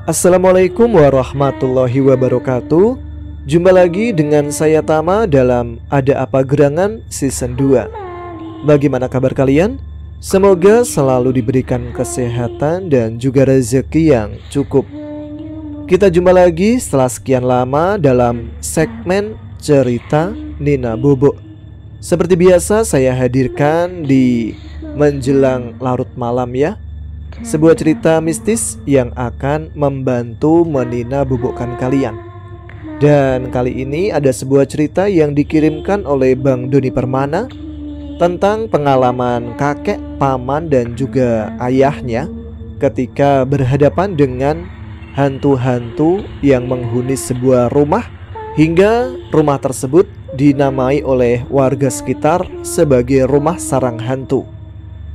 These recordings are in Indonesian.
Assalamualaikum warahmatullahi wabarakatuh. Jumpa lagi dengan saya Tama dalam Ada Apa Gerangan Season 2. Bagaimana kabar kalian? Semoga selalu diberikan kesehatan dan juga rezeki yang cukup. Kita jumpa lagi setelah sekian lama dalam segmen cerita Nina Bobo. Seperti biasa saya hadirkan di menjelang larut malam ya, sebuah cerita mistis yang akan membantu menina bobokkan kalian. Dan kali ini ada sebuah cerita yang dikirimkan oleh Bang Doni Permana tentang pengalaman kakek, paman dan juga ayahnya ketika berhadapan dengan hantu-hantu yang menghuni sebuah rumah, hingga rumah tersebut dinamai oleh warga sekitar sebagai rumah sarang hantu.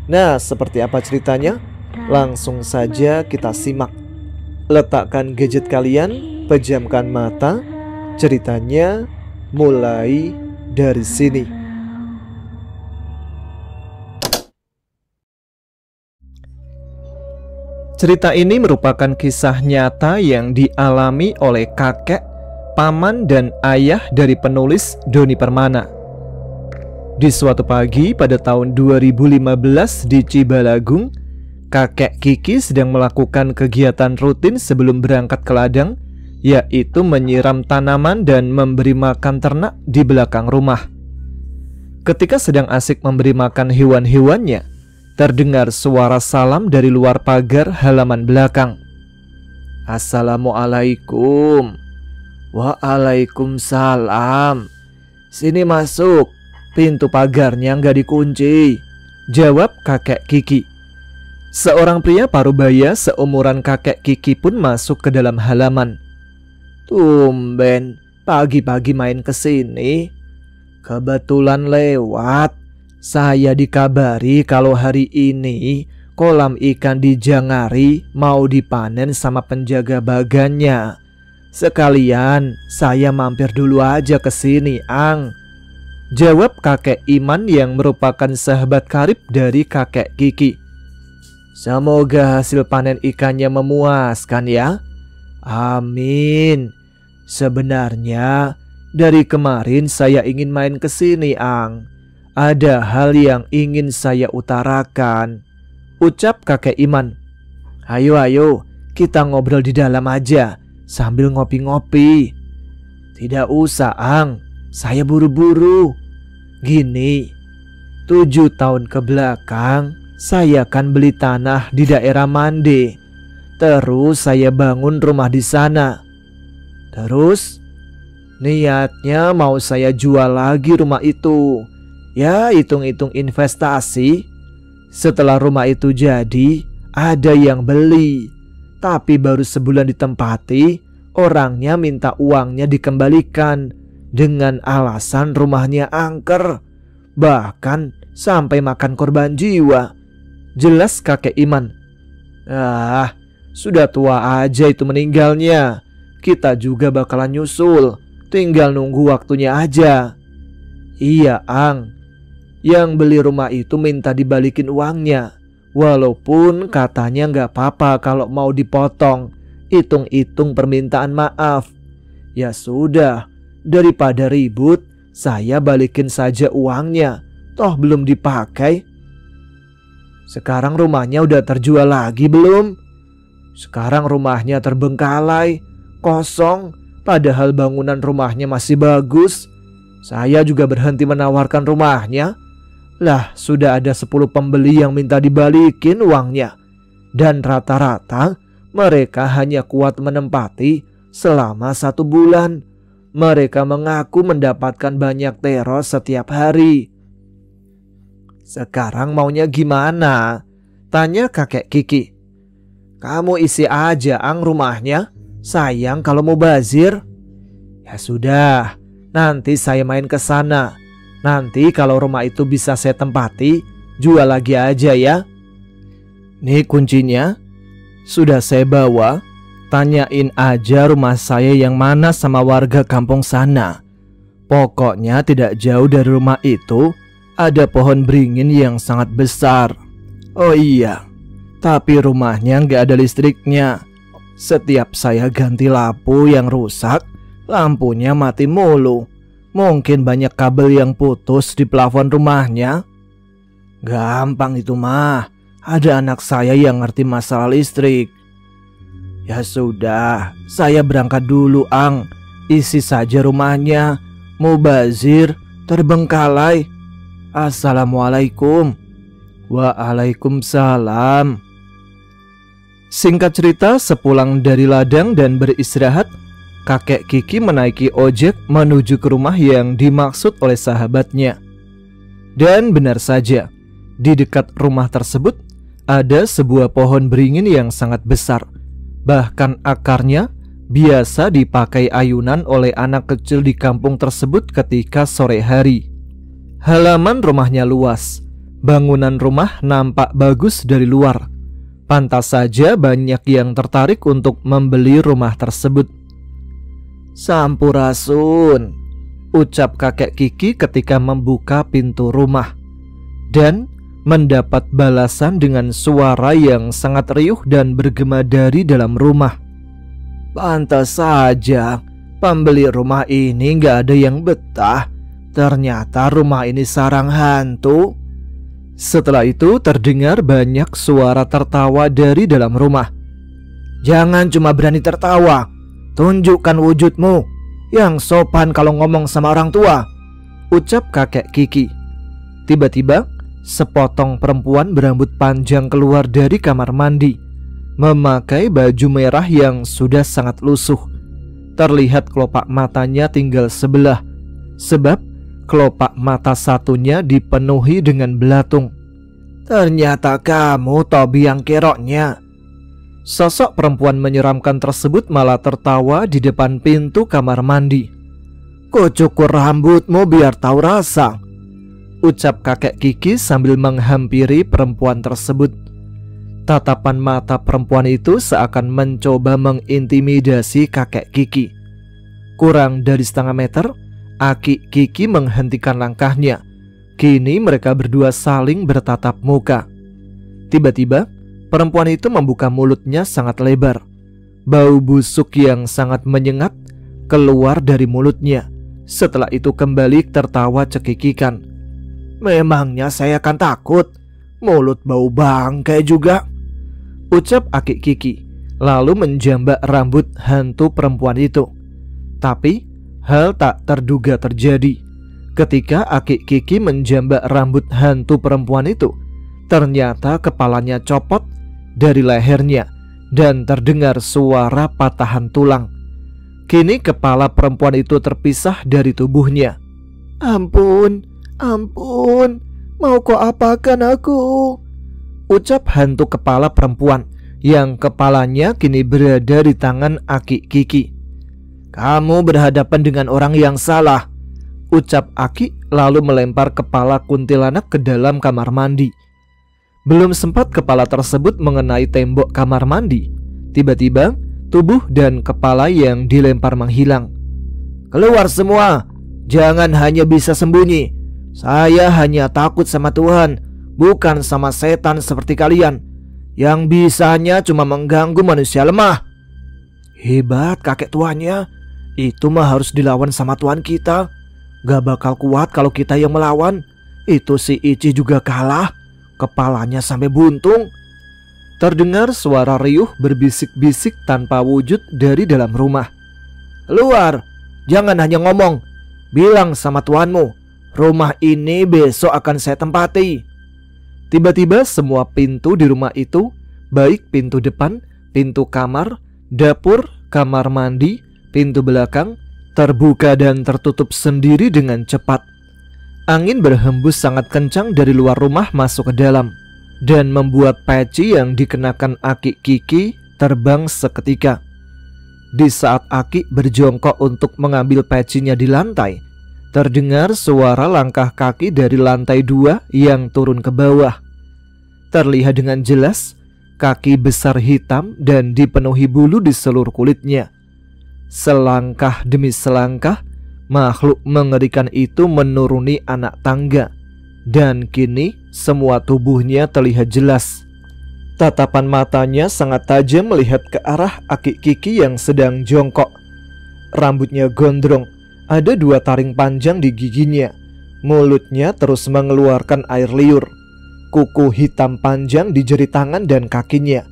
Nah, seperti apa ceritanya? Langsung saja kita simak. Letakkan gadget kalian, pejamkan mata. Ceritanya mulai dari sini. Cerita ini merupakan kisah nyata yang dialami oleh kakek, paman dan ayah dari penulis Doni Permana. Di suatu pagi pada tahun 2015 di Cibalagung, kakek Kiki sedang melakukan kegiatan rutin sebelum berangkat ke ladang, yaitu menyiram tanaman dan memberi makan ternak di belakang rumah. Ketika sedang asik memberi makan hewan-hewannya, terdengar suara salam dari luar pagar halaman belakang. Assalamualaikum. Waalaikumsalam. Sini masuk, pintu pagarnya nggak dikunci, jawab kakek Kiki. Seorang pria parubaya seumuran kakek Kiki pun masuk ke dalam halaman. Tumben, pagi-pagi main ke sini. Kebetulan lewat. Saya dikabari kalau hari ini kolam ikan di Jangari mau dipanen sama penjaga bagannya. Sekalian saya mampir dulu aja ke sini, Ang. Jawab kakek Iman yang merupakan sahabat karib dari kakek Kiki. Semoga hasil panen ikannya memuaskan ya. Amin. Sebenarnya dari kemarin saya ingin main ke sini, Ang. Ada hal yang ingin saya utarakan, ucap kakek Iman. Ayo, kita ngobrol di dalam aja sambil ngopi-ngopi. Tidak usah, Ang. Saya buru-buru. Gini, 7 tahun ke belakang saya kan beli tanah di daerah Mande. Terus saya bangun rumah di sana. Terus niatnya mau saya jual lagi rumah itu. Ya, hitung-hitung investasi. Setelah rumah itu jadi, ada yang beli. Tapi baru sebulan ditempati, orangnya minta uangnya dikembalikan dengan alasan rumahnya angker. Bahkan sampai makan korban jiwa. Jelas kakek Iman. Sudah tua aja itu meninggalnya. Kita juga bakalan nyusul. Tinggal nunggu waktunya aja. Iya, Ang. Yang beli rumah itu minta dibalikin uangnya. Walaupun katanya nggak apa-apa kalau mau dipotong. Hitung-hitung permintaan maaf. Ya sudah, daripada ribut, saya balikin saja uangnya. Toh belum dipakai. Sekarang rumahnya udah terjual lagi belum? Sekarang rumahnya terbengkalai, kosong, padahal bangunan rumahnya masih bagus. Saya juga berhenti menawarkan rumahnya. Lah, sudah ada 10 pembeli yang minta dibalikin uangnya. Dan rata-rata mereka hanya kuat menempati selama 1 bulan. Mereka mengaku mendapatkan banyak teror setiap hari. Sekarang maunya gimana? Tanya kakek Kiki. Kamu isi aja, Ang, rumahnya. Sayang kalau mau bazir. Ya sudah, nanti saya main ke sana. Nanti kalau rumah itu bisa saya tempati, jual lagi aja ya. Nih kuncinya. Sudah saya bawa. Tanyain aja rumah saya yang mana sama warga kampung sana. Pokoknya tidak jauh dari rumah itu ada pohon beringin yang sangat besar. Oh iya, tapi rumahnya nggak ada listriknya. Setiap saya ganti lampu yang rusak, lampunya mati mulu. Mungkin banyak kabel yang putus di plafon rumahnya. Gampang itu mah, ada anak saya yang ngerti masalah listrik. Ya sudah, saya berangkat dulu, Ang. Isi saja rumahnya. Mubazir, terbengkalai. Assalamualaikum. Waalaikumsalam. Singkat cerita, sepulang dari ladang dan beristirahat, kakek Kiki menaiki ojek menuju ke rumah yang dimaksud oleh sahabatnya. Dan benar saja, di dekat rumah tersebut ada sebuah pohon beringin yang sangat besar. Bahkan akarnya biasa dipakai ayunan oleh anak kecil di kampung tersebut ketika sore hari. Halaman rumahnya luas. Bangunan rumah nampak bagus dari luar. Pantas saja banyak yang tertarik untuk membeli rumah tersebut. Sampurasun, ucap kakek Kiki ketika membuka pintu rumah. Dan mendapat balasan dengan suara yang sangat riuh dan bergema dari dalam rumah. Pantas saja, pembeli rumah ini gak ada yang betah. Ternyata rumah ini sarang hantu. Setelah itu terdengar banyak suara tertawa dari dalam rumah. Jangan cuma berani tertawa, tunjukkan wujudmu yang sopan kalau ngomong sama orang tua, ucap kakek Kiki. Tiba-tiba sepotong perempuan berambut panjang keluar dari kamar mandi, memakai baju merah yang sudah sangat lusuh. Terlihat kelopak matanya tinggal sebelah, sebab kelopak mata satunya dipenuhi dengan belatung. Ternyata kamu Tobi yang keroknya. Sosok perempuan menyeramkan tersebut malah tertawa di depan pintu kamar mandi. Kucukur rambutmu biar tahu rasa, ucap kakek Kiki sambil menghampiri perempuan tersebut. Tatapan mata perempuan itu seakan mencoba mengintimidasi kakek Kiki. Kurang dari setengah meter, Aki Kiki menghentikan langkahnya. Kini mereka berdua saling bertatap muka. Tiba-tiba perempuan itu membuka mulutnya sangat lebar. Bau busuk yang sangat menyengat keluar dari mulutnya. Setelah itu kembali tertawa cekikikan. Memangnya saya akan takut? Mulut bau bangkai juga, ucap Aki Kiki, lalu menjambak rambut hantu perempuan itu. Tapi hal tak terduga terjadi. Ketika Aki Kiki menjambak rambut hantu perempuan itu, ternyata kepalanya copot dari lehernya dan terdengar suara patahan tulang. Kini kepala perempuan itu terpisah dari tubuhnya. Ampun, ampun, mau kau apakan aku? Ucap hantu kepala perempuan yang kepalanya kini berada di tangan Aki Kiki. Kamu berhadapan dengan orang yang salah, ucap Aki lalu melempar kepala kuntilanak ke dalam kamar mandi. Belum sempat kepala tersebut mengenai tembok kamar mandi, tiba-tiba tubuh dan kepala yang dilempar menghilang. Keluar semua, jangan hanya bisa sembunyi. Saya hanya takut sama Tuhan, bukan sama setan seperti kalian yang bisanya cuma mengganggu manusia lemah. Hebat kakek tuanya, itu mah harus dilawan sama Tuhan kita. Gak bakal kuat kalau kita yang melawan. Itu si Ichi juga kalah, kepalanya sampai buntung. Terdengar suara riuh berbisik-bisik tanpa wujud dari dalam rumah. Luar, jangan hanya ngomong. Bilang sama tuanmu, rumah ini besok akan saya tempati. Tiba-tiba semua pintu di rumah itu, baik pintu depan, pintu kamar, dapur, kamar mandi, pintu belakang, terbuka dan tertutup sendiri dengan cepat. Angin berhembus sangat kencang dari luar rumah masuk ke dalam dan membuat peci yang dikenakan Aki Kiki terbang seketika. Di saat Aki berjongkok untuk mengambil pecinya di lantai, terdengar suara langkah kaki dari lantai 2 yang turun ke bawah. Terlihat dengan jelas kaki besar hitam dan dipenuhi bulu di seluruh kulitnya. Selangkah demi selangkah, makhluk mengerikan itu menuruni anak tangga, dan kini semua tubuhnya terlihat jelas. Tatapan matanya sangat tajam melihat ke arah Aki Kiki yang sedang jongkok. Rambutnya gondrong, ada 2 taring panjang di giginya. Mulutnya terus mengeluarkan air liur. Kuku hitam panjang di jari tangan dan kakinya.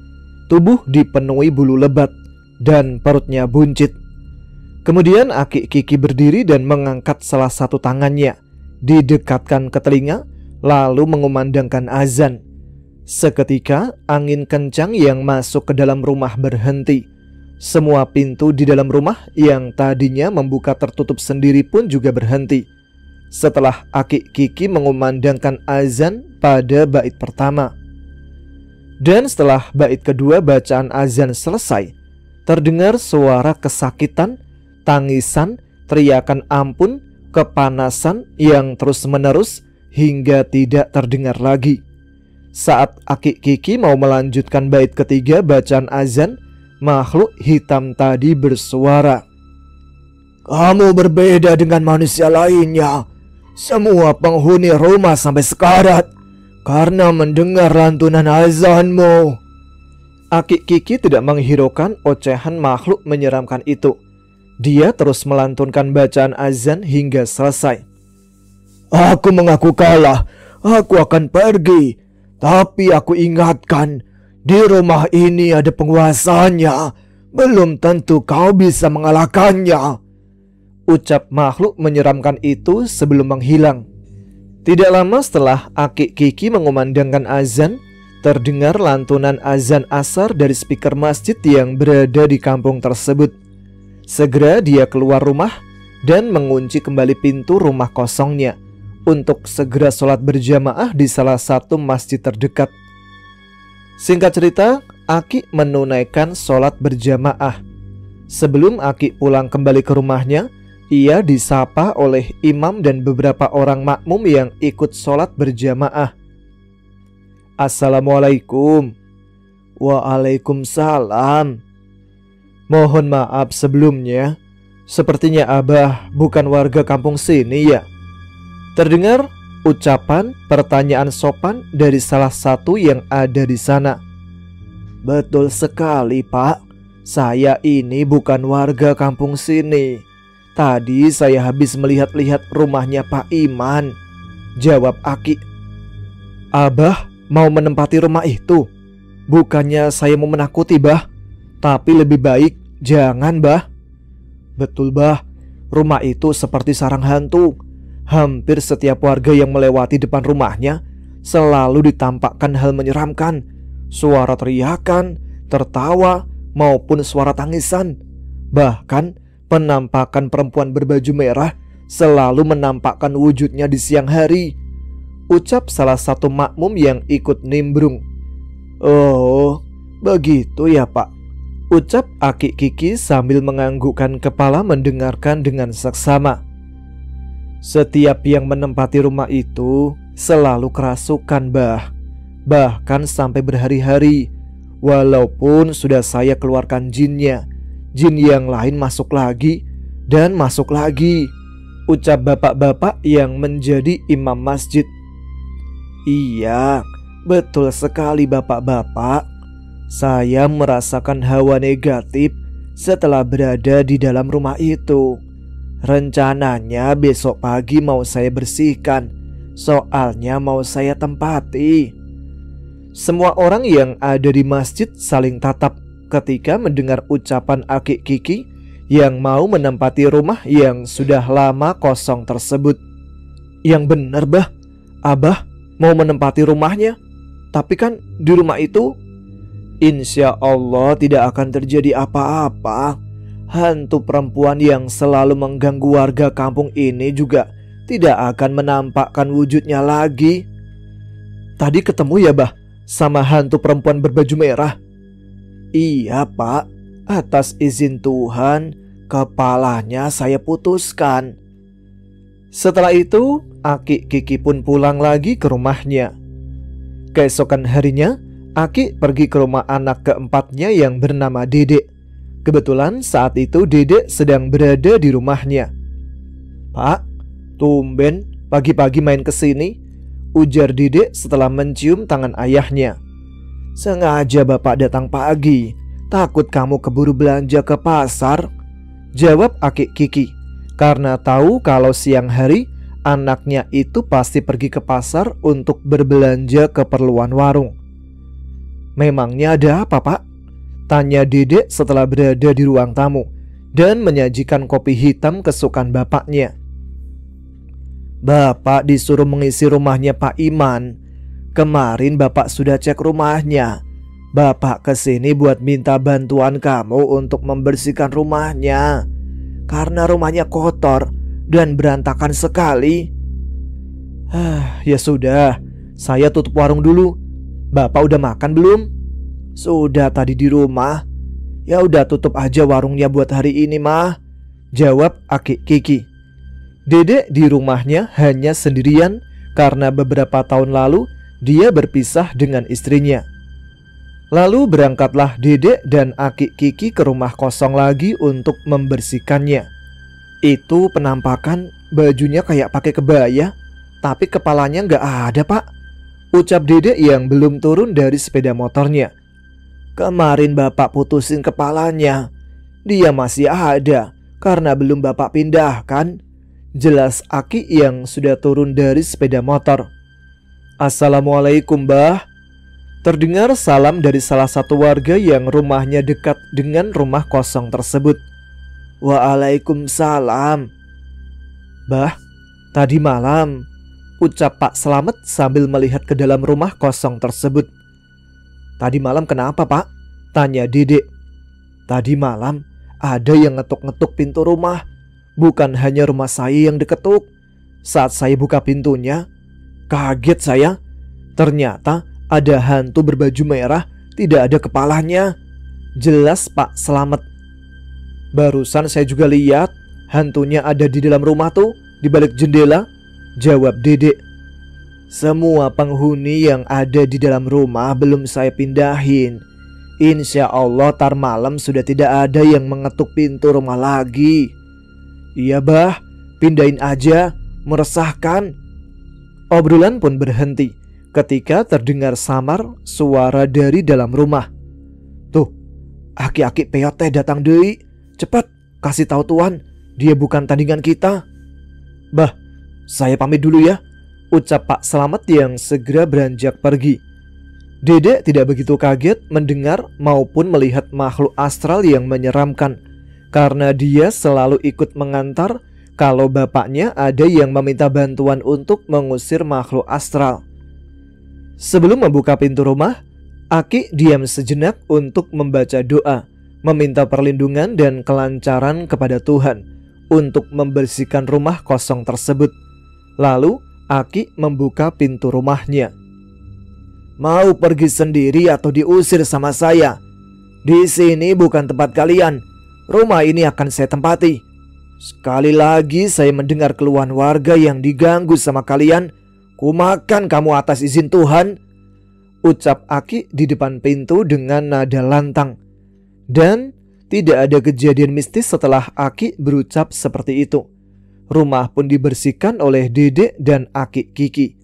Tubuh dipenuhi bulu lebat dan perutnya buncit. Kemudian Aki Kiki berdiri dan mengangkat salah satu tangannya, didekatkan ke telinga, lalu mengumandangkan azan. Seketika angin kencang yang masuk ke dalam rumah berhenti. Semua pintu di dalam rumah yang tadinya membuka tertutup sendiri pun juga berhenti setelah Aki Kiki mengumandangkan azan pada bait pertama. Dan setelah bait kedua bacaan azan selesai, terdengar suara kesakitan, tangisan, teriakan ampun, kepanasan yang terus-menerus hingga tidak terdengar lagi. Saat Aki Kiki mau melanjutkan bait ketiga bacaan azan, makhluk hitam tadi bersuara, "Kamu berbeda dengan manusia lainnya. Semua penghuni rumah sampai sekarat karena mendengar lantunan azanmu." Aki Kiki tidak menghiraukan ocehan makhluk menyeramkan itu. Dia terus melantunkan bacaan azan hingga selesai. "Aku mengaku kalah. Aku akan pergi. Tapi aku ingatkan, di rumah ini ada penguasanya. Belum tentu kau bisa mengalahkannya." Ucap makhluk menyeramkan itu sebelum menghilang. Tidak lama setelah Aki Kiki mengumandangkan azan, terdengar lantunan azan asar dari speaker masjid yang berada di kampung tersebut. Segera dia keluar rumah dan mengunci kembali pintu rumah kosongnya untuk segera sholat berjamaah di salah satu masjid terdekat. Singkat cerita, Aki menunaikan sholat berjamaah. Sebelum Aki pulang kembali ke rumahnya, ia disapa oleh imam dan beberapa orang makmum yang ikut sholat berjamaah. "Assalamualaikum." "Waalaikumsalam." "Mohon maaf sebelumnya, sepertinya Abah bukan warga kampung sini ya?" Terdengar ucapan pertanyaan sopan dari salah satu yang ada di sana. "Betul sekali, Pak. Saya ini bukan warga kampung sini. Tadi saya habis melihat-lihat rumahnya Pak Iman," jawab Aki. "Abah mau menempati rumah itu? Bukannya saya mau menakuti, Bah. Tapi lebih baik jangan, Bah." "Betul, Bah. Rumah itu seperti sarang hantu. Hampir setiap warga yang melewati depan rumahnya selalu ditampakkan hal menyeramkan. Suara teriakan, tertawa, maupun suara tangisan. Bahkan penampakan perempuan berbaju merah selalu menampakkan wujudnya di siang hari," ucap salah satu makmum yang ikut nimbrung. "Oh, begitu ya, Pak," ucap Aki Kiki sambil menganggukkan kepala mendengarkan dengan seksama. "Setiap yang menempati rumah itu selalu kerasukan, Bah. Bahkan sampai berhari-hari. Walaupun sudah saya keluarkan jinnya, jin yang lain masuk lagi dan masuk lagi," ucap bapak-bapak yang menjadi imam masjid. "Iya, betul sekali bapak-bapak. Saya merasakan hawa negatif setelah berada di dalam rumah itu. Rencananya besok pagi mau saya bersihkan, soalnya mau saya tempati." Semua orang yang ada di masjid saling tatap ketika mendengar ucapan Aki Kiki yang mau menempati rumah yang sudah lama kosong tersebut. "Yang benar, Bah. Abah mau menempati rumahnya. Tapi kan di rumah itu insya Allah tidak akan terjadi apa-apa. Hantu perempuan yang selalu mengganggu warga kampung ini juga tidak akan menampakkan wujudnya lagi." "Tadi ketemu ya, Bah, sama hantu perempuan berbaju merah?" "Iya, Pak. Atas izin Tuhan, kepalanya saya putuskan." Setelah itu, Aki Kiki pun pulang lagi ke rumahnya. Keesokan harinya, Aki pergi ke rumah anak keempatnya yang bernama Dedek. Kebetulan saat itu Dedek sedang berada di rumahnya. "Pak, tumben pagi-pagi main ke sini," ujar Dedek setelah mencium tangan ayahnya. Sengaja Bapak datang pagi, takut kamu keburu belanja ke pasar, jawab Aki Kiki, karena tahu kalau siang hari anaknya itu pasti pergi ke pasar untuk berbelanja keperluan warung. Memangnya ada apa, Pak? Tanya Dedek setelah berada di ruang tamu dan menyajikan kopi hitam kesukaan bapaknya. Bapak disuruh mengisi rumahnya Pak Iman. Kemarin Bapak sudah cek rumahnya. Bapak kesini buat minta bantuan kamu untuk membersihkan rumahnya, karena rumahnya kotor dan berantakan sekali. Ya sudah, saya tutup warung dulu. Bapak udah makan belum? Sudah tadi di rumah. Ya udah tutup aja warungnya buat hari ini mah, jawab Aki Kiki. Dedek di rumahnya hanya sendirian karena beberapa tahun lalu dia berpisah dengan istrinya. Lalu berangkatlah Dedek dan Aki Kiki ke rumah kosong lagi untuk membersihkannya. Itu penampakan bajunya kayak pakai kebaya, tapi kepalanya nggak ada, Pak, ucap Dedek yang belum turun dari sepeda motornya. Kemarin Bapak putusin kepalanya, dia masih ada karena belum Bapak pindahkan, jelas Aki yang sudah turun dari sepeda motor. Assalamualaikum, Mbah. Terdengar salam dari salah satu warga yang rumahnya dekat dengan rumah kosong tersebut. Waalaikumsalam. Bah, tadi malam, ucap Pak Slamet sambil melihat ke dalam rumah kosong tersebut. Tadi malam kenapa, Pak? Tanya Dedek. Tadi malam ada yang ngetuk-ngetuk pintu rumah. Bukan hanya rumah saya yang diketuk. Saat saya buka pintunya, kaget saya. Ternyata ada hantu berbaju merah, tidak ada kepalanya, jelas Pak Slamet. Barusan saya juga lihat hantunya ada di dalam rumah tuh, di balik jendela, jawab Dedek. Semua penghuni yang ada di dalam rumah belum saya pindahin. Insya Allah tar malam sudah tidak ada yang mengetuk pintu rumah lagi. Iya bah, pindahin aja, meresahkan. Obrolan pun berhenti ketika terdengar samar suara dari dalam rumah. Tuh, aki-aki peyote datang deui. Cepat, kasih tahu Tuan, dia bukan tandingan kita. Bah, saya pamit dulu ya, ucap Pak Slamet yang segera beranjak pergi. Dedek tidak begitu kaget mendengar maupun melihat makhluk astral yang menyeramkan, karena dia selalu ikut mengantar kalau bapaknya ada yang meminta bantuan untuk mengusir makhluk astral. Sebelum membuka pintu rumah, Aki diam sejenak untuk membaca doa, meminta perlindungan dan kelancaran kepada Tuhan untuk membersihkan rumah kosong tersebut. Lalu Aki membuka pintu rumahnya. Mau pergi sendiri atau diusir sama saya? Di sini bukan tempat kalian. Rumah ini akan saya tempati. Sekali lagi saya mendengar keluhan warga yang diganggu sama kalian, kumakan kamu atas izin Tuhan, ucap Aki di depan pintu dengan nada lantang. Dan tidak ada kejadian mistis setelah Aki berucap seperti itu. Rumah pun dibersihkan oleh Dedek dan Aki Kiki.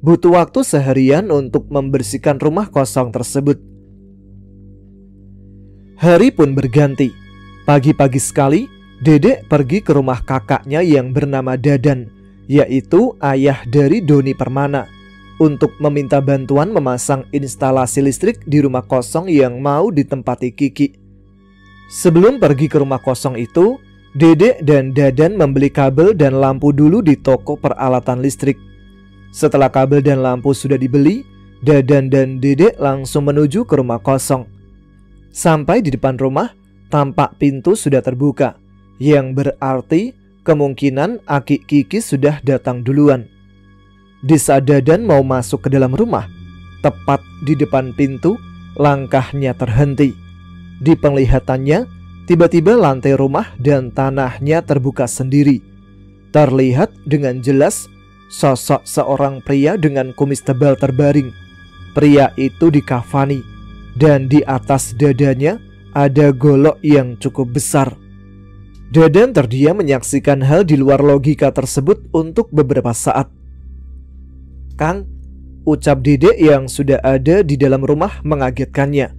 Butuh waktu seharian untuk membersihkan rumah kosong tersebut. Hari pun berganti. Pagi-pagi sekali Dedek pergi ke rumah kakaknya yang bernama Dadan, yaitu ayah dari Doni Permana, untuk meminta bantuan memasang instalasi listrik di rumah kosong yang mau ditempati Kiki. Sebelum pergi ke rumah kosong itu, Dedek dan Dadan membeli kabel dan lampu dulu di toko peralatan listrik. Setelah kabel dan lampu sudah dibeli, Dadan dan Dedek langsung menuju ke rumah kosong. Sampai di depan rumah, tampak pintu sudah terbuka, yang berarti kemungkinan Aki Kiki sudah datang duluan. Di saat Dadan mau masuk ke dalam rumah, tepat di depan pintu, langkahnya terhenti. Di penglihatannya, tiba-tiba lantai rumah dan tanahnya terbuka sendiri. Terlihat dengan jelas sosok seorang pria dengan kumis tebal terbaring. Pria itu dikafani, dan di atas dadanya ada golok yang cukup besar. Dadan terdiam menyaksikan hal di luar logika tersebut untuk beberapa saat. Kang, Ucap Dedek yang sudah ada di dalam rumah mengagetkannya.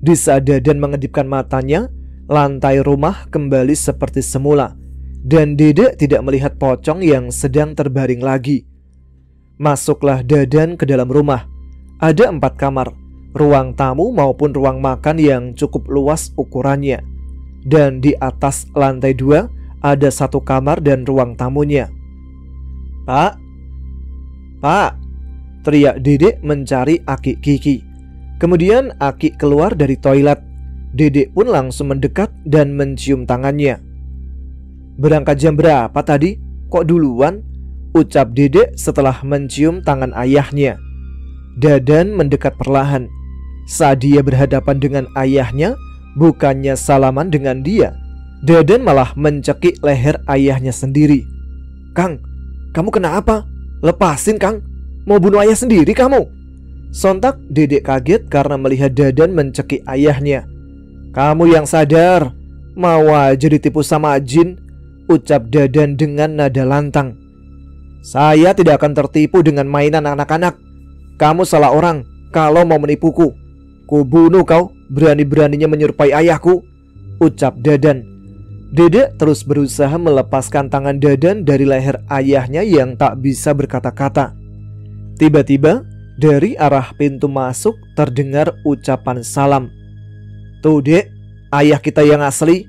Di saat Dadan mengedipkan matanya, lantai rumah kembali seperti semula, dan Dedek tidak melihat pocong yang sedang terbaring lagi. Masuklah Dadan ke dalam rumah. Ada 4 kamar, ruang tamu maupun ruang makan yang cukup luas ukurannya. Dan di atas lantai 2 ada 1 kamar dan ruang tamunya. "Pak, Pak," teriak Dedek mencari Aki Kiki. Kemudian Aki keluar dari toilet. Dedek pun langsung mendekat dan mencium tangannya. "Berangkat jam berapa tadi? Kok duluan?" ucap Dedek setelah mencium tangan ayahnya. Dadan mendekat perlahan. Saat dia berhadapan dengan ayahnya, bukannya salaman dengan dia, Dadan malah mencekik leher ayahnya sendiri. "Kang, kamu kenapa? Lepasin, Kang. Mau bunuh ayah sendiri kamu?" Sontak Dedek kaget karena melihat Dadan mencekik ayahnya. "Kamu yang sadar, mau aja ditipu sama jin," ucap Dadan dengan nada lantang. "Saya tidak akan tertipu dengan mainan anak-anak. Kamu salah orang kalau mau menipuku. Kubunuh kau, berani-beraninya menyerupai ayahku," ucap Dadan. Dedek terus berusaha melepaskan tangan Dadan dari leher ayahnya yang tak bisa berkata-kata. Tiba-tiba dari arah pintu masuk terdengar ucapan salam. "Tuh Dek, ayah kita yang asli,"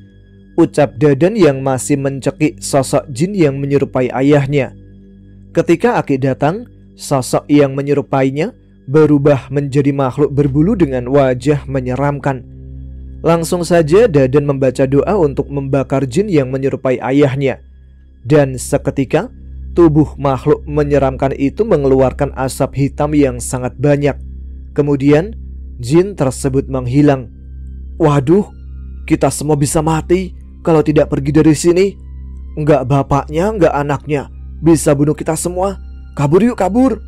ucap Dadan yang masih mencekik sosok jin yang menyerupai ayahnya. Ketika Aki datang, sosok yang menyerupainya berubah menjadi makhluk berbulu dengan wajah menyeramkan. Langsung saja Dadan membaca doa untuk membakar jin yang menyerupai ayahnya. Dan seketika tubuh makhluk menyeramkan itu mengeluarkan asap hitam yang sangat banyak. Kemudian jin tersebut menghilang. "Waduh, kita semua bisa mati kalau tidak pergi dari sini. Enggak bapaknya, enggak anaknya, bisa bunuh kita semua. Kabur yuk, kabur."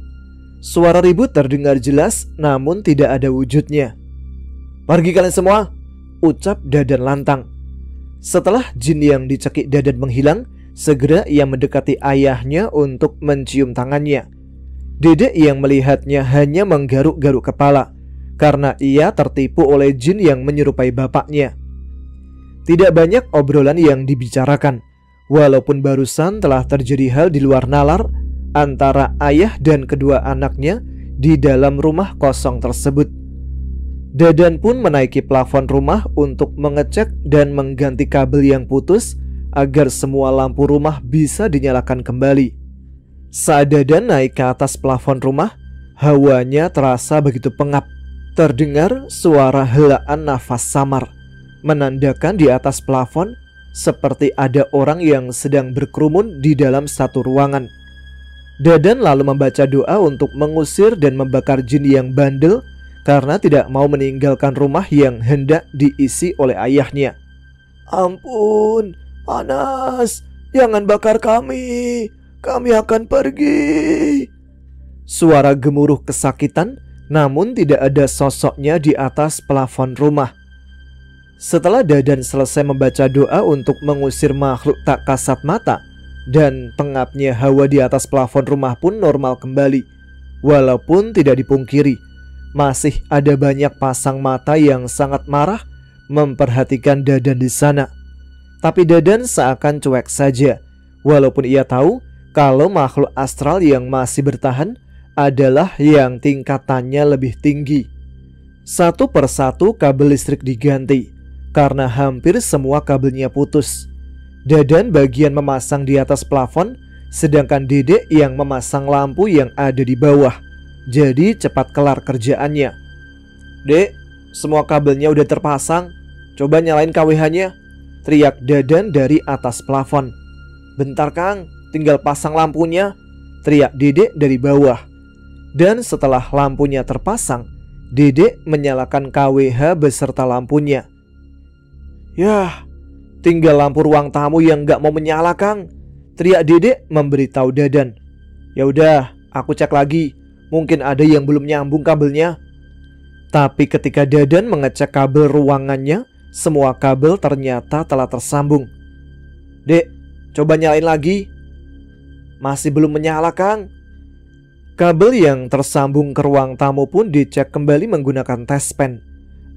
Suara ribut terdengar jelas namun tidak ada wujudnya. "Pergi kalian semua," ucap Dadan lantang. Setelah jin yang dicekik Dadan menghilang, segera ia mendekati ayahnya untuk mencium tangannya. Dedek yang melihatnya hanya menggaruk-garuk kepala karena ia tertipu oleh jin yang menyerupai bapaknya. Tidak banyak obrolan yang dibicarakan, walaupun barusan telah terjadi hal di luar nalar antara ayah dan kedua anaknya di dalam rumah kosong tersebut. Dadan pun menaiki plafon rumah untuk mengecek dan mengganti kabel yang putus agar semua lampu rumah bisa dinyalakan kembali. Saat Dadan naik ke atas plafon rumah, hawanya terasa begitu pengap. Terdengar suara helaan nafas samar, menandakan di atas plafon seperti ada orang yang sedang berkerumun di dalam satu ruangan. Dadan lalu membaca doa untuk mengusir dan membakar jin yang bandel karena tidak mau meninggalkan rumah yang hendak diisi oleh ayahnya. "Ampun, panas, jangan bakar kami akan pergi." Suara gemuruh kesakitan, namun tidak ada sosoknya di atas plafon rumah. Setelah Dadan selesai membaca doa untuk mengusir makhluk tak kasat mata, dan pengapnya hawa di atas plafon rumah pun normal kembali. Walaupun tidak dipungkiri, masih ada banyak pasang mata yang sangat marah memperhatikan Dadan di sana. Tapi Dadan seakan cuek saja, walaupun ia tahu kalau makhluk astral yang masih bertahan adalah yang tingkatannya lebih tinggi. Satu persatu kabel listrik diganti karena hampir semua kabelnya putus. Dadan bagian memasang di atas plafon, sedangkan Dedek yang memasang lampu yang ada di bawah. Jadi cepat kelar kerjaannya. "Dek, semua kabelnya udah terpasang. Coba nyalain KWH-nya," teriak Dadan dari atas plafon. "Bentar Kang, tinggal pasang lampunya," teriak Dedek dari bawah. Dan setelah lampunya terpasang, Dedek menyalakan KWH beserta lampunya. "Yah, tinggal lampu ruang tamu yang gak mau menyala Kang," teriak Dedek memberitahu Dadan. "Ya udah, aku cek lagi, mungkin ada yang belum nyambung kabelnya." Tapi ketika Dadan mengecek kabel ruangannya, semua kabel ternyata telah tersambung. "Dek, coba nyalain lagi." "Masih belum menyala Kang." Kabel yang tersambung ke ruang tamu pun dicek kembali menggunakan tespen.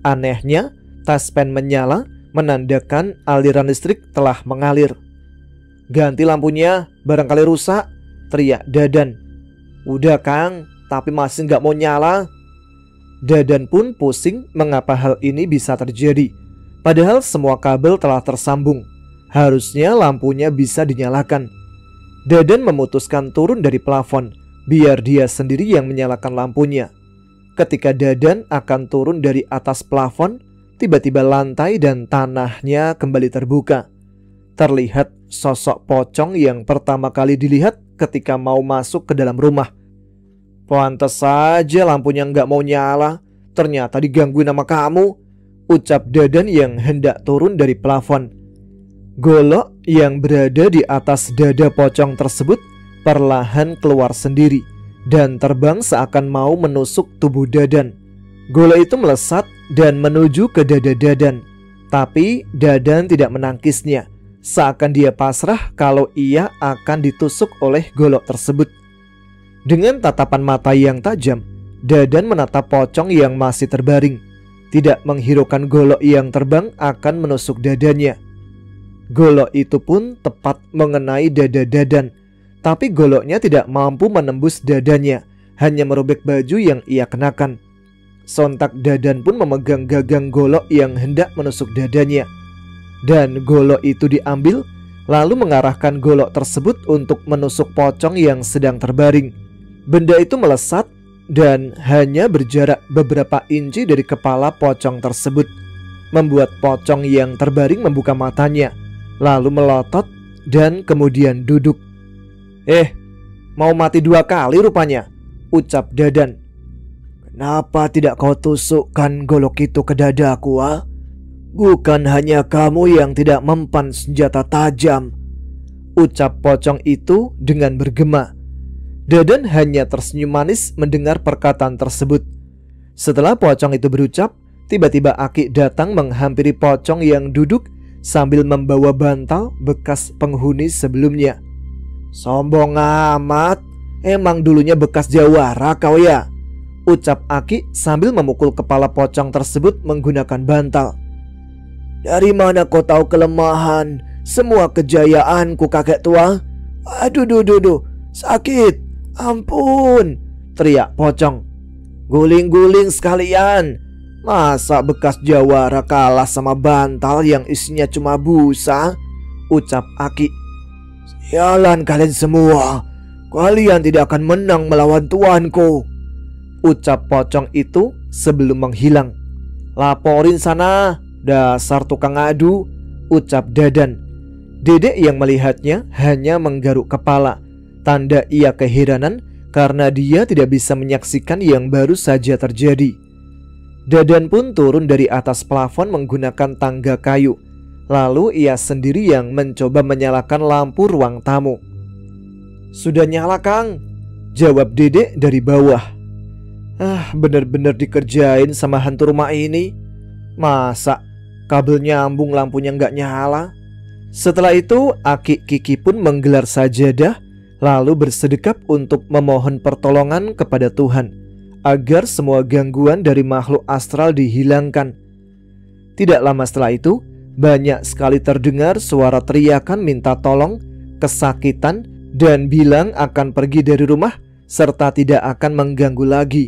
Anehnya, tespen menyala, menandakan aliran listrik telah mengalir. "Ganti lampunya, barangkali rusak," teriak Dadan. "Udah Kang, tapi masih nggak mau nyala." Dadan pun pusing mengapa hal ini bisa terjadi. Padahal semua kabel telah tersambung. Harusnya lampunya bisa dinyalakan. Dadan memutuskan turun dari plafon, biar dia sendiri yang menyalakan lampunya. Ketika Dadan akan turun dari atas plafon, tiba-tiba lantai dan tanahnya kembali terbuka. Terlihat sosok pocong yang pertama kali dilihat ketika mau masuk ke dalam rumah. "Pantes saja lampunya nggak mau nyala, ternyata digangguin sama kamu," ucap Dadan yang hendak turun dari plafon. Golok yang berada di atas dada pocong tersebut perlahan keluar sendiri dan terbang seakan mau menusuk tubuh Dadan. Golok itu melesat dan menuju ke dada Dadan, tapi Dadan tidak menangkisnya, seakan dia pasrah kalau ia akan ditusuk oleh golok tersebut. Dengan tatapan mata yang tajam, Dadan menatap pocong yang masih terbaring, tidak menghiraukan golok yang terbang akan menusuk dadanya. Golok itu pun tepat mengenai dada Dadan, tapi goloknya tidak mampu menembus dadanya, hanya merobek baju yang ia kenakan. Sontak Dadan pun memegang gagang golok yang hendak menusuk dadanya, dan golok itu diambil, lalu mengarahkan golok tersebut untuk menusuk pocong yang sedang terbaring. Benda itu melesat dan hanya berjarak beberapa inci dari kepala pocong tersebut, membuat pocong yang terbaring membuka matanya, lalu melotot dan kemudian duduk. Mau mati 2 kali rupanya," ucap Dadan. "Kenapa tidak kau tusukkan golok itu ke dadaku, ah? Bukan hanya kamu yang tidak mempan senjata tajam," ucap pocong itu dengan bergema. Dadan hanya tersenyum manis mendengar perkataan tersebut. Setelah pocong itu berucap, tiba-tiba Aki datang menghampiri pocong yang duduk sambil membawa bantal bekas penghuni sebelumnya. "Sombong amat, emang dulunya bekas jawara kau ya?" ucap Aki sambil memukul kepala pocong tersebut menggunakan bantal. "Dari mana kau tahu kelemahan semua kejayaanku, kakek tua? Aduh, sakit, ampun," teriak pocong. "Guling-guling sekalian, masa bekas jawara kalah sama bantal yang isinya cuma busa?" ucap Aki. "Sialan kalian semua, kalian tidak akan menang melawan tuanku," ucap pocong itu sebelum menghilang. "Laporin sana, dasar tukang adu," ucap Dadan. Dedek yang melihatnya hanya menggaruk kepala, tanda ia keheranan karena dia tidak bisa menyaksikan yang baru saja terjadi. Dadan pun turun dari atas plafon menggunakan tangga kayu. Lalu ia sendiri yang mencoba menyalakan lampu ruang tamu. "Sudah nyala, Kang," jawab Dedek dari bawah. Bener-bener dikerjain sama hantu rumah ini. Masa kabel nyambung lampunya nggak nyala? Setelah itu Aki Kiki pun menggelar sajadah, lalu bersedekap untuk memohon pertolongan kepada Tuhan agar semua gangguan dari makhluk astral dihilangkan. Tidak lama setelah itu, banyak sekali terdengar suara teriakan minta tolong, kesakitan, dan bilang akan pergi dari rumah serta tidak akan mengganggu lagi.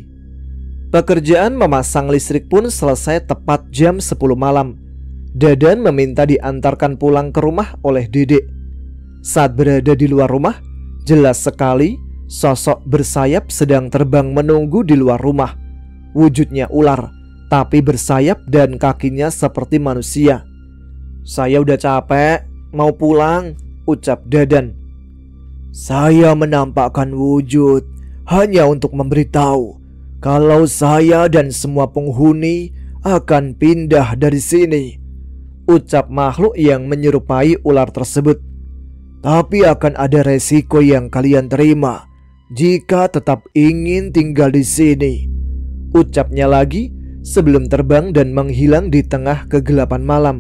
Pekerjaan memasang listrik pun selesai tepat jam 10 malam. Dadan meminta diantarkan pulang ke rumah oleh Dedek. Saat berada di luar rumah, jelas sekali sosok bersayap sedang terbang menunggu di luar rumah. Wujudnya ular, tapi bersayap dan kakinya seperti manusia. "Saya udah capek, mau pulang," ucap Dadan. "Saya menampakkan wujud hanya untuk memberitahu kalau saya dan semua penghuni akan pindah dari sini," ucap makhluk yang menyerupai ular tersebut. "Tapi akan ada resiko yang kalian terima jika tetap ingin tinggal di sini," ucapnya lagi sebelum terbang dan menghilang di tengah kegelapan malam.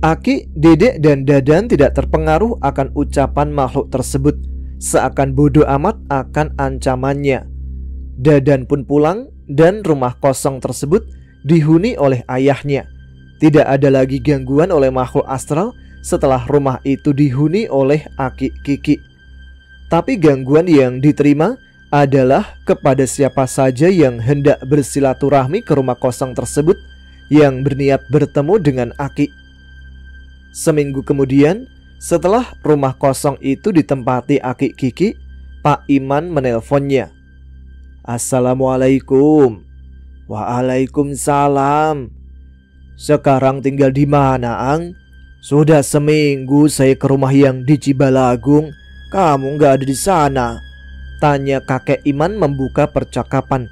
Aki, Dedek, dan Dadan tidak terpengaruh akan ucapan makhluk tersebut seakan bodoh amat akan ancamannya. Dadan pun pulang dan rumah kosong tersebut dihuni oleh ayahnya. Tidak ada lagi gangguan oleh makhluk astral setelah rumah itu dihuni oleh Aki Kiki. Tapi gangguan yang diterima adalah kepada siapa saja yang hendak bersilaturahmi ke rumah kosong tersebut yang berniat bertemu dengan Aki. Seminggu kemudian, setelah rumah kosong itu ditempati Aki Kiki, Pak Iman menelponnya. Assalamualaikum. Waalaikumsalam. Sekarang tinggal di mana, Ang? Sudah seminggu saya ke rumah yang di Cibalagung, kamu gak ada di sana, tanya kakek Iman membuka percakapan.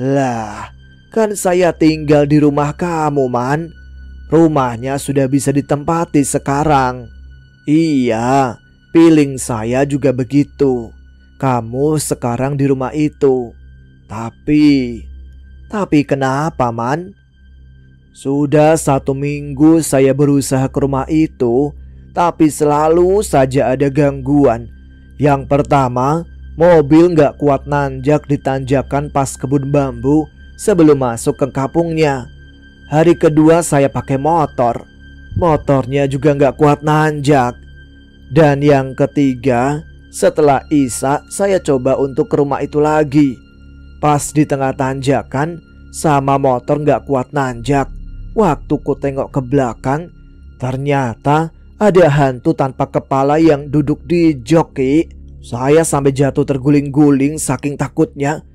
Lah, kan saya tinggal di rumah kamu, Man. Rumahnya sudah bisa ditempati sekarang. Iya, feeling saya juga begitu. Kamu sekarang di rumah itu. Tapi kenapa, Man? Sudah 1 minggu saya berusaha ke rumah itu, tapi selalu saja ada gangguan. Yang pertama, mobil gak kuat nanjak di tanjakan pas kebun bambu sebelum masuk ke kampungnya. Hari kedua saya pakai motor, motornya juga gak kuat nanjak. Dan yang ketiga, setelah Isya saya coba untuk ke rumah itu lagi. Pas di tengah tanjakan, sama motor gak kuat nanjak. Waktu ku tengok ke belakang, ternyata ada hantu tanpa kepala yang duduk di joki. Saya sampai jatuh terguling-guling saking takutnya.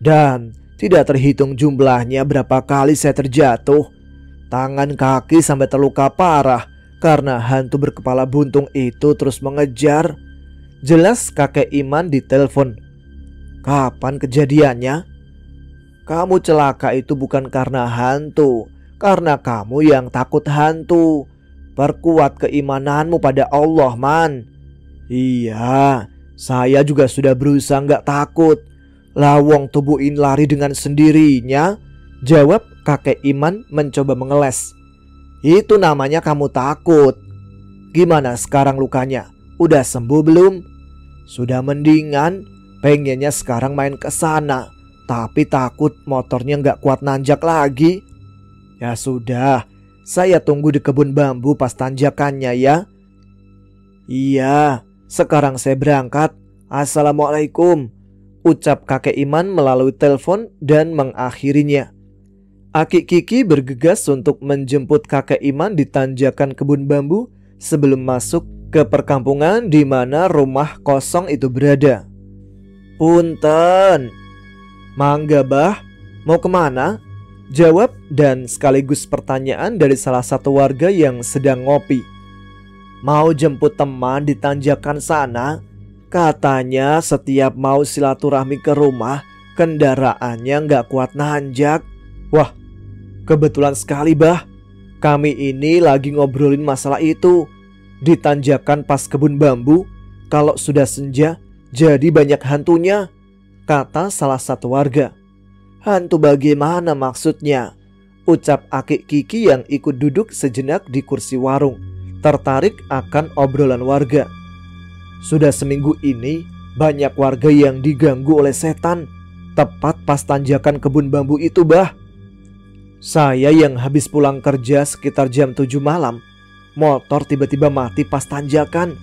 Dan tidak terhitung jumlahnya berapa kali saya terjatuh. Tangan kaki sampai terluka parah karena hantu berkepala buntung itu terus mengejar. Jelas kakek Iman ditelepon. Kapan kejadiannya? Kamu celaka itu bukan karena hantu, karena kamu yang takut hantu. Perkuat keimananmu pada Allah, Man. Iya, saya juga sudah berusaha gak takut. Lawong tubuhin lari dengan sendirinya, jawab kakek Iman mencoba mengeles. Itu namanya kamu takut. Gimana sekarang lukanya? Udah sembuh belum? Sudah mendingan. Pengennya sekarang main ke sana, tapi takut motornya gak kuat nanjak lagi. Ya sudah, saya tunggu di kebun bambu pas tanjakannya ya. Iya, sekarang saya berangkat. Assalamualaikum, ucap kakek Iman melalui telepon dan mengakhirinya. Aki Kiki bergegas untuk menjemput kakek Iman di tanjakan kebun bambu sebelum masuk ke perkampungan di mana rumah kosong itu berada. Punten. Mangga bah, mau kemana? Jawab dan sekaligus pertanyaan dari salah satu warga yang sedang ngopi. Mau jemput teman di tanjakan sana. Katanya setiap mau silaturahmi ke rumah, kendaraannya gak kuat nanjak. Wah, kebetulan sekali bah. Kami ini lagi ngobrolin masalah itu. Di tanjakan pas kebun bambu, kalau sudah senja, jadi banyak hantunya, kata salah satu warga. Hantu bagaimana maksudnya? Ucap Aki Kiki yang ikut duduk sejenak di kursi warung, tertarik akan obrolan warga. Sudah seminggu ini banyak warga yang diganggu oleh setan, tepat pas tanjakan kebun bambu itu bah. Saya yang habis pulang kerja sekitar jam 7 malam, motor tiba-tiba mati pas tanjakan.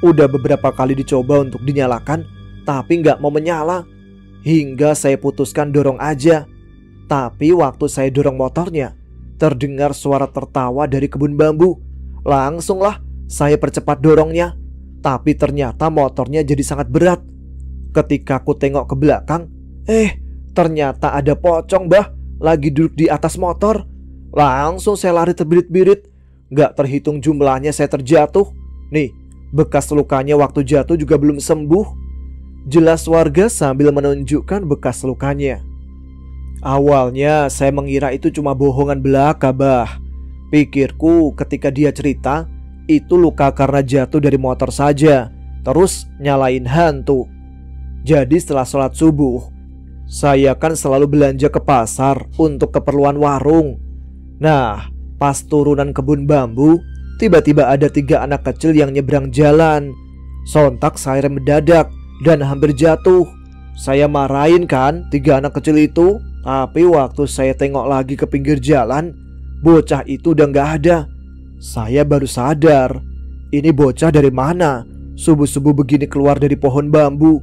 Udah beberapa kali dicoba untuk dinyalakan, tapi gak mau menyala. Hingga saya putuskan dorong aja. Tapi waktu saya dorong motornya, terdengar suara tertawa dari kebun bambu. Langsunglah saya percepat dorongnya. Tapi ternyata motornya jadi sangat berat. Ketika aku tengok ke belakang, ternyata ada pocong bah, lagi duduk di atas motor. Langsung saya lari terbirit-birit. Gak terhitung jumlahnya saya terjatuh. Nih, bekas lukanya waktu jatuh juga belum sembuh. Jelas warga sambil menunjukkan bekas lukanya. Awalnya saya mengira itu cuma bohongan belaka bah. Pikirku ketika dia cerita, itu luka karena jatuh dari motor saja, terus nyalain hantu. Jadi setelah sholat subuh, saya kan selalu belanja ke pasar untuk keperluan warung. Nah, pas turunan kebun bambu, tiba-tiba ada 3 anak kecil yang nyebrang jalan. Sontak saya mendadak dan hampir jatuh. Saya marahin kan 3 anak kecil itu. Tapi waktu saya tengok lagi ke pinggir jalan, bocah itu udah gak ada. Saya baru sadar, ini bocah dari mana subuh-subuh begini keluar dari pohon bambu.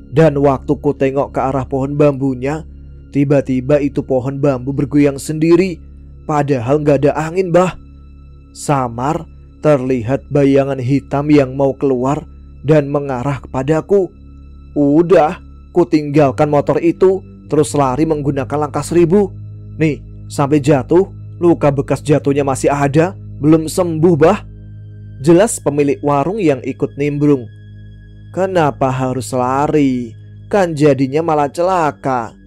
Dan waktu ku tengok ke arah pohon bambunya, tiba-tiba itu pohon bambu bergoyang sendiri. Padahal gak ada angin, bah. Samar terlihat bayangan hitam yang mau keluar dan mengarah kepadaku. Udah, ku tinggalkan motor itu, terus lari menggunakan langkah 1000. Nih, sampai jatuh, luka bekas jatuhnya masih ada, belum sembuh, bah. Jelas pemilik warung yang ikut nimbrung. Kenapa harus lari? Kan jadinya malah celaka.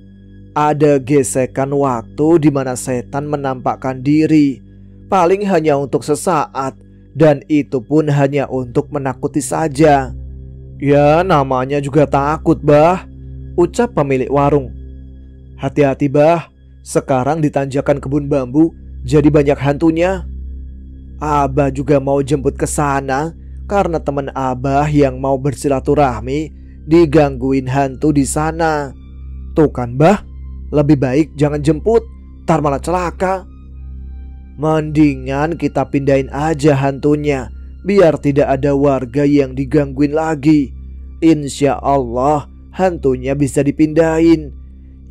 Ada gesekan waktu di mana setan menampakkan diri. Paling hanya untuk sesaat, dan itu pun hanya untuk menakuti saja. Ya, namanya juga takut, bah, ucap pemilik warung. Hati-hati, bah, sekarang di tanjakan kebun bambu jadi banyak hantunya. Abah juga mau jemput ke sana karena teman Abah yang mau bersilaturahmi digangguin hantu di sana. Tuh kan, bah, lebih baik jangan jemput, ntar malah celaka. Mendingan kita pindahin aja hantunya, biar tidak ada warga yang digangguin lagi. Insya Allah hantunya bisa dipindahin.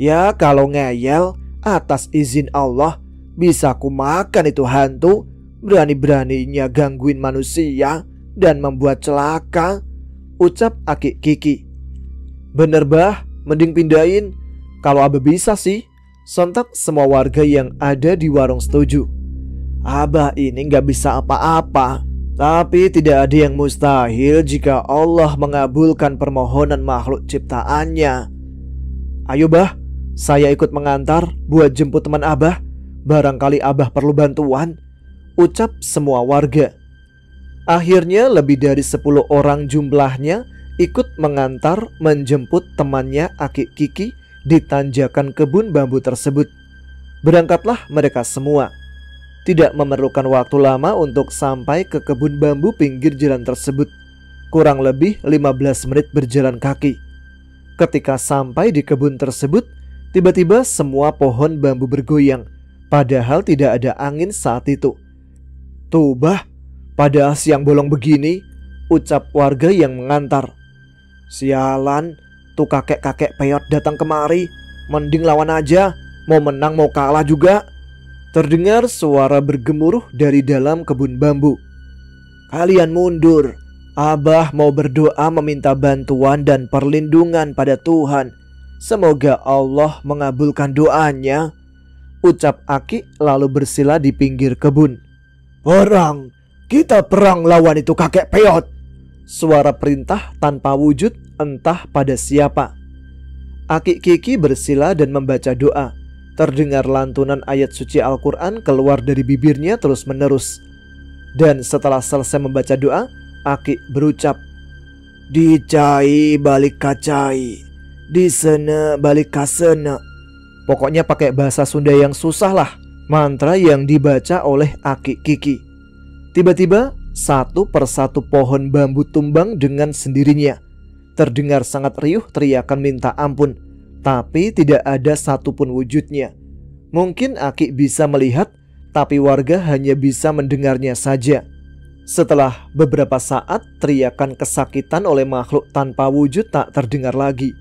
Ya kalau ngeyel, atas izin Allah bisa ku makan itu hantu. Berani-beraninya gangguin manusia dan membuat celaka, ucap Aki Kiki. Bener, bah, mending pindahin. Kalau Abah bisa sih. Sontak semua warga yang ada di warung setuju. Abah ini gak bisa apa-apa, tapi tidak ada yang mustahil jika Allah mengabulkan permohonan makhluk ciptaannya. Ayo, bah, saya ikut mengantar buat jemput teman Abah. Barangkali Abah perlu bantuan, ucap semua warga. Akhirnya lebih dari 10 orang jumlahnya ikut mengantar menjemput temannya Aki Kiki di tanjakan kebun bambu tersebut. Berangkatlah mereka semua. Tidak memerlukan waktu lama untuk sampai ke kebun bambu pinggir jalan tersebut. Kurang lebih 15 menit berjalan kaki. Ketika sampai di kebun tersebut, tiba-tiba semua pohon bambu bergoyang. Padahal tidak ada angin saat itu. Tuh, bah, padahal siang bolong begini, ucap warga yang mengantar. Sialan, tuh kakek-kakek peyot datang kemari. Mending lawan aja, mau menang mau kalah juga. Terdengar suara bergemuruh dari dalam kebun bambu. Kalian mundur, Abah mau berdoa meminta bantuan dan perlindungan pada Tuhan. Semoga Allah mengabulkan doanya, ucap Aki lalu bersila di pinggir kebun. Perang, kita perang lawan itu kakek peyot. Suara perintah tanpa wujud entah pada siapa. Aki Kiki bersila dan membaca doa. Terdengar lantunan ayat suci Al-Quran keluar dari bibirnya terus menerus. Dan setelah selesai membaca doa, Aki berucap, Dicai balik kacai, di sana balik kasana. Pokoknya pakai bahasa Sunda yang susah lah mantra yang dibaca oleh Aki Kiki. Tiba-tiba satu persatu pohon bambu tumbang dengan sendirinya. Terdengar sangat riuh teriakan minta ampun, tapi tidak ada satupun wujudnya. Mungkin Aki bisa melihat, tapi warga hanya bisa mendengarnya saja. Setelah beberapa saat, teriakan kesakitan oleh makhluk tanpa wujud tak terdengar lagi.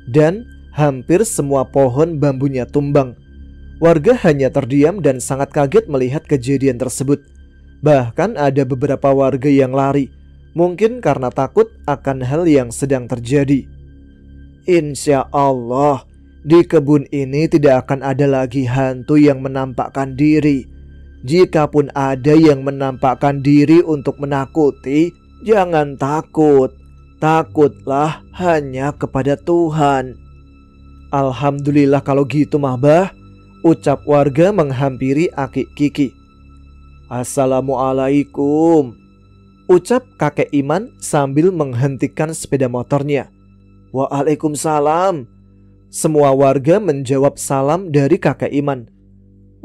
Dan hampir semua pohon bambunya tumbang. Warga hanya terdiam dan sangat kaget melihat kejadian tersebut. Bahkan ada beberapa warga yang lari, mungkin karena takut akan hal yang sedang terjadi. Insya Allah, di kebun ini tidak akan ada lagi hantu yang menampakkan diri. Jikapun ada yang menampakkan diri untuk menakuti, jangan takut. Takutlah hanya kepada Tuhan. Alhamdulillah kalau gitu mah, bah, ucap warga menghampiri Aki Kiki. Assalamualaikum, ucap kakek Iman sambil menghentikan sepeda motornya. Waalaikumsalam. Semua warga menjawab salam dari kakek Iman.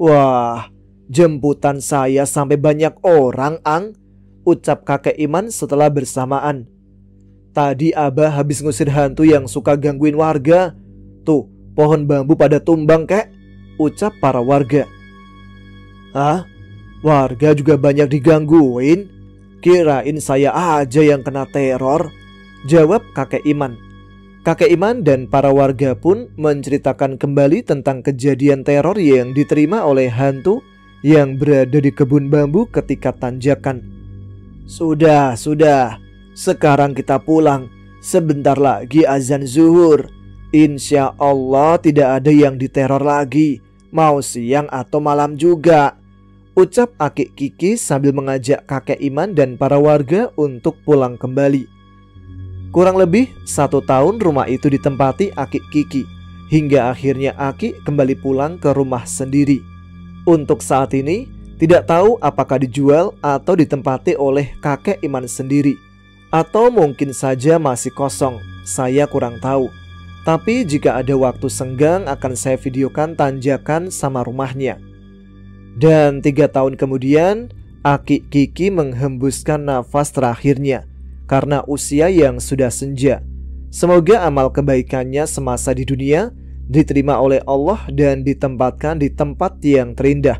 Wah, jemputan saya sampai banyak orang, Ang, ucap kakek Iman setelah bersamaan. Tadi Abah habis ngusir hantu yang suka gangguin warga. Tuh, pohon bambu pada tumbang, kek, ucap para warga. Hah? Warga juga banyak digangguin? Kirain saya aja yang kena teror, jawab kakek Iman. Kakek Iman dan para warga pun menceritakan kembali tentang kejadian teror yang diterima oleh hantu yang berada di kebun bambu ketika tanjakan. Sudah, sekarang kita pulang. Sebentar lagi azan zuhur. Insya Allah tidak ada yang diteror lagi, mau siang atau malam juga, ucap Akik Kiki sambil mengajak kakek Iman dan para warga untuk pulang kembali. Kurang lebih 1 tahun rumah itu ditempati Akik Kiki, hingga akhirnya Akik kembali pulang ke rumah sendiri. Untuk saat ini tidak tahu apakah dijual atau ditempati oleh kakek Iman sendiri, atau mungkin saja masih kosong, saya kurang tahu. Tapi jika ada waktu senggang akan saya videokan tanjakan sama rumahnya. Dan 3 tahun kemudian Akik Kiki menghembuskan nafas terakhirnya karena usia yang sudah senja. Semoga amal kebaikannya semasa di dunia diterima oleh Allah dan ditempatkan di tempat yang terindah.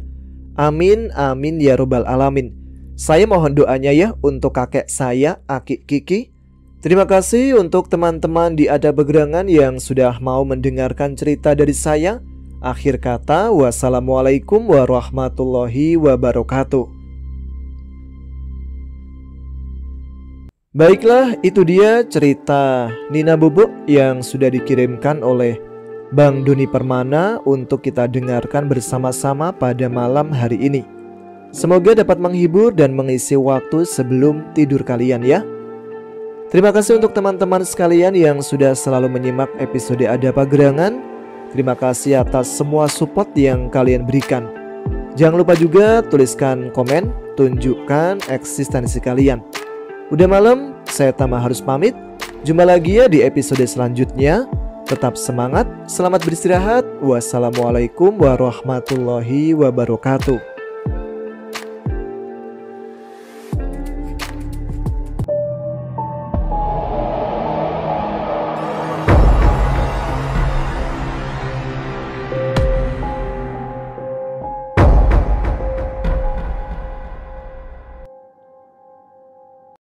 Amin, amin ya robbal alamin. Saya mohon doanya ya untuk kakek saya, Akik Kiki. Terima kasih untuk teman-teman di Ada Pegerangan yang sudah mau mendengarkan cerita dari saya. Akhir kata, wassalamualaikum warahmatullahi wabarakatuh. Baiklah, itu dia cerita Nina Bobo yang sudah dikirimkan oleh Bang Doni Permana untuk kita dengarkan bersama-sama pada malam hari ini. Semoga dapat menghibur dan mengisi waktu sebelum tidur kalian ya. Terima kasih untuk teman-teman sekalian yang sudah selalu menyimak episode Ada Pegerangan. Terima kasih atas semua support yang kalian berikan. Jangan lupa juga tuliskan komen, tunjukkan eksistensi kalian. Udah malam, saya Tama harus pamit. Jumpa lagi ya di episode selanjutnya. Tetap semangat, selamat beristirahat. Wassalamualaikum warahmatullahi wabarakatuh.